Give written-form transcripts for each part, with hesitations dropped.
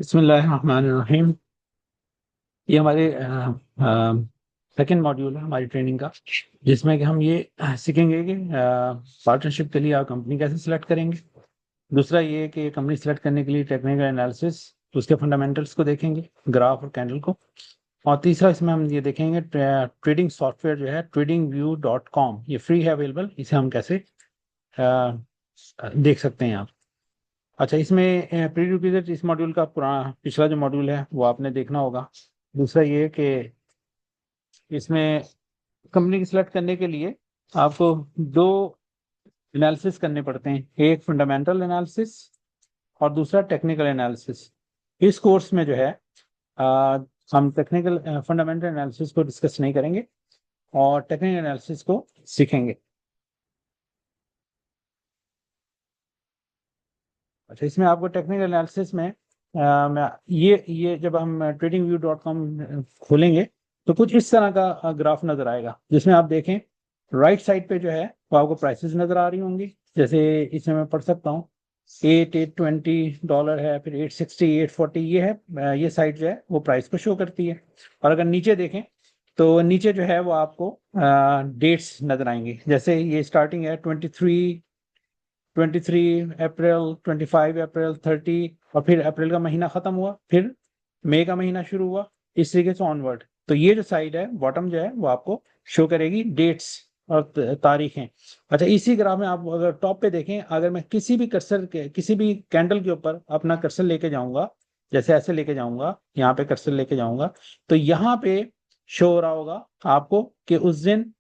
बिस्मिल्लाहिर्रहमानिर्रहीम। ये हमारे सेकंड मॉड्यूल है हमारी ट्रेनिंग का, जिसमें कि हम ये सीखेंगे कि पार्टनरशिप के लिए आप कंपनी कैसे सिलेक्ट करेंगे। दूसरा ये कि कंपनी सिलेक्ट करने के लिए टेक्निकल एनालिसिस, उसके फंडामेंटल्स को देखेंगे, ग्राफ और कैंडल को। और तीसरा इसमें हम ये देखेंगे ट्रेडिंग सॉफ्टवेयर जो है tradingview.com, ये फ्री है अवेलेबल, इसे हम कैसे देख सकते हैं आप। अच्छा, इसमें प्री रिक्विजिट इस मॉड्यूल का पुराना पिछला जो मॉड्यूल है वो आपने देखना होगा। दूसरा ये कि इसमें कंपनी की सिलेक्ट करने के लिए आपको दो एनालिसिस करने पड़ते हैं, एक फंडामेंटल एनालिसिस और दूसरा टेक्निकल एनालिसिस। इस कोर्स में जो है हम टेक्निकल फंडामेंटल एनालिसिस को डिस्कस नहीं करेंगे और टेक्निकल एनालिसिस को सीखेंगे। अच्छा, इसमें आपको टेक्निकल एनालिसिस में ये जब हम tradingview.com खोलेंगे तो कुछ इस तरह का ग्राफ नजर आएगा, जिसमें आप देखें राइट साइड पे जो है वो आपको प्राइसेस नजर आ रही होंगी। जैसे इसमें मैं पढ़ सकता हूँ, $820 है, फिर 860, 840 ये है। ये साइड जो है वो प्राइस को शो करती है। और अगर नीचे देखें तो नीचे जो है वो आपको डेट्स नजर आएंगी। जैसे ये स्टार्टिंग है 23 अप्रैल, 25 अप्रैल, 30, और फिर अप्रैल का महीना खत्म हुआ, फिर मई का महीना शुरू हुआ, इस तरीके से ऑनवर्ड। तो ये जो साइड है बॉटम जो है वो आपको शो करेगी डेट्स और तारीखें। अच्छा, इसी ग्राफ में आप अगर टॉप पे देखें, अगर मैं किसी भी कर्सर के किसी भी कैंडल के ऊपर अपना कर्सर लेके जाऊंगा, जैसे ऐसे लेके जाऊंगा, यहाँ पे कर्सर लेके जाऊंगा, तो यहाँ पे शो हो रहा होगा आपको कि उस दिन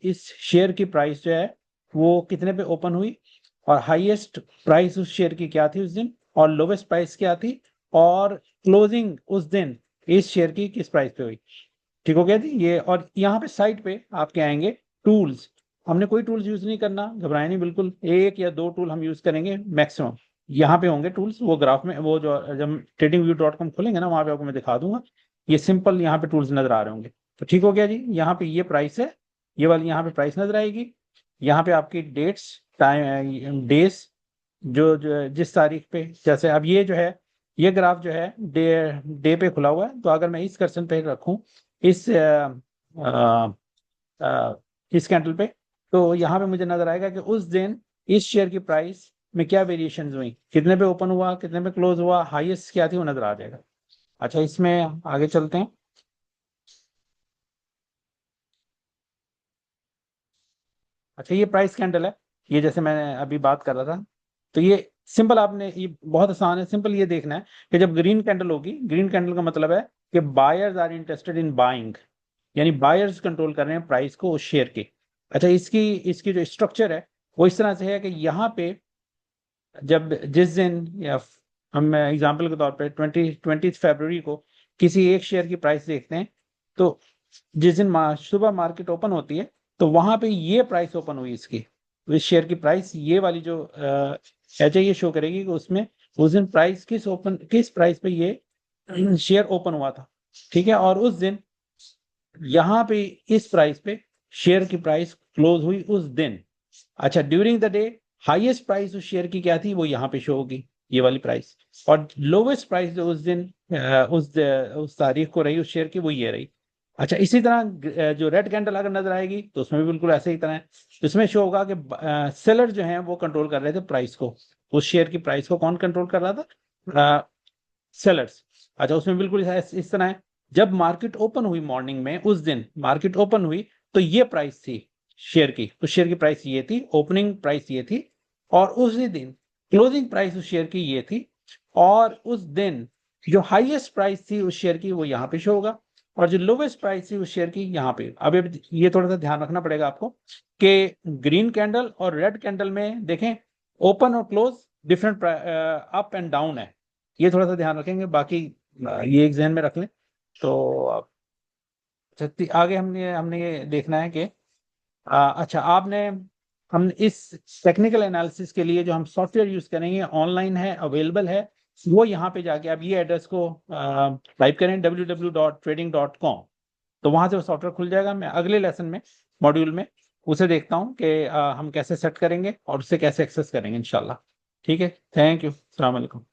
इस शेयर की प्राइस जो है वो कितने पे ओपन हुई, और हाईएस्ट प्राइस उस शेयर की क्या थी उस दिन, और लोवेस्ट प्राइस क्या थी, और क्लोजिंग उस दिन इस शेयर की किस प्राइस पे हुई। ठीक हो गया जी ये। और यहाँ पे साइड पे आपके आएंगे टूल्स। हमने कोई टूल्स यूज नहीं करना, घबराए नहीं, बिल्कुल एक या दो टूल हम यूज करेंगे मैक्सिमम। यहाँ पे होंगे टूल्स, वो ग्राफ में, वो जो जब tradingview.com खोलेंगे ना, वहां पे आपको मैं दिखा दूंगा। ये सिंपल यहाँ पे टूल्स नजर आ रहे होंगे। तो ठीक हो गया जी। यहाँ पे ये प्राइस है, ये वाली यहाँ पे प्राइस नजर आएगी। यहाँ पे आपकी डेट्स, टाइम, डेज, जो जिस तारीख पे, जैसे अब ये जो है ये ग्राफ जो है डे पे खुला हुआ है, तो अगर मैं इस कर्सन पे रखूं इस इस कैंडल पे, तो यहाँ पे मुझे नजर आएगा कि उस दिन इस शेयर की प्राइस में क्या वेरिएशन हुई, कितने पे ओपन हुआ, कितने पे क्लोज हुआ, हाईएस्ट क्या थी, वो नजर आ जाएगा। अच्छा, इसमें आगे चलते हैं। अच्छा, ये प्राइस कैंडल है, ये जैसे मैंने अभी बात कर रहा था। तो ये सिंपल, आपने ये बहुत आसान है, सिंपल ये देखना है कि जब ग्रीन कैंडल होगी, ग्रीन कैंडल का मतलब है कि buyers are interested in buying, यानी बायर्स कंट्रोल कर रहे हैं प्राइस को उस शेयर के। अच्छा, इसकी इसकी जो स्ट्रक्चर है वो इस तरह से है कि यहाँ पे जब जिस दिन, या हम एग्जाम्पल के तौर पे 20 फरवरी को किसी एक शेयर की प्राइस देखते हैं, तो जिस दिन सुबह मार्केट ओपन होती है, तो वहां पे ये प्राइस ओपन हुई इसकी, तो इस शेयर की प्राइस ये वाली जो एच है ये शो करेगी कि उसमें उस दिन प्राइस किस प्राइस पे ये शेयर ओपन हुआ था। ठीक है, और उस दिन यहाँ पे इस प्राइस पे शेयर की प्राइस क्लोज हुई उस दिन। अच्छा, during the day highest price उस शेयर की क्या थी, वो यहाँ पे शो होगी, ये वाली प्राइस। और लोवेस्ट प्राइस जो उस दिन उस तारीख को रही उस शेयर की, वो ये रही। अच्छा, इसी तरह जो रेड कैंडल अगर नजर आएगी तो उसमें भी बिल्कुल ऐसे ही तरह है। इसमें शो होगा कि सेलर जो है वो कंट्रोल कर रहे थे प्राइस को, उस शेयर की प्राइस को कौन कंट्रोल कर रहा था, सेलर्स। अच्छा, उसमें बिल्कुल इस तरह है, जब मार्केट ओपन हुई मॉर्निंग में, उस दिन मार्केट ओपन हुई, तो ये प्राइस थी शेयर की, उस शेयर की प्राइस ये थी, ओपनिंग प्राइस ये थी, और उसी दिन क्लोजिंग प्राइस उस शेयर की ये थी। और उस दिन जो हाईएस्ट प्राइस थी उस शेयर की वो यहाँ पे शो होगा, और जो लोवेस्ट प्राइस थी उस शेयर की यहाँ पे। अब ये थोड़ा सा ध्यान रखना पड़ेगा आपको कि ग्रीन कैंडल और रेड कैंडल में देखें ओपन और close different up and down है, ये थोड़ा सा ध्यान रखेंगे। बाकी ये एक जहन में रख लें। तो आगे हमने हमने ये देखना है कि अच्छा, आपने हम इस टेक्निकल एनालिसिस के लिए जो हम सॉफ्टवेयर यूज करेंगे ऑनलाइन है, अवेलेबल है। वो यहाँ पे जाके आप ये एड्रेस को टाइप करें www.trading.com, तो वहां से वो सॉफ्टवेयर खुल जाएगा। मैं अगले लेसन में, मॉड्यूल में, उसे देखता हूँ कि हम कैसे सेट करेंगे और उससे कैसे एक्सेस करेंगे इंशाल्लाह। ठीक है, थैंक यू, अस्सलाम वालेकुम।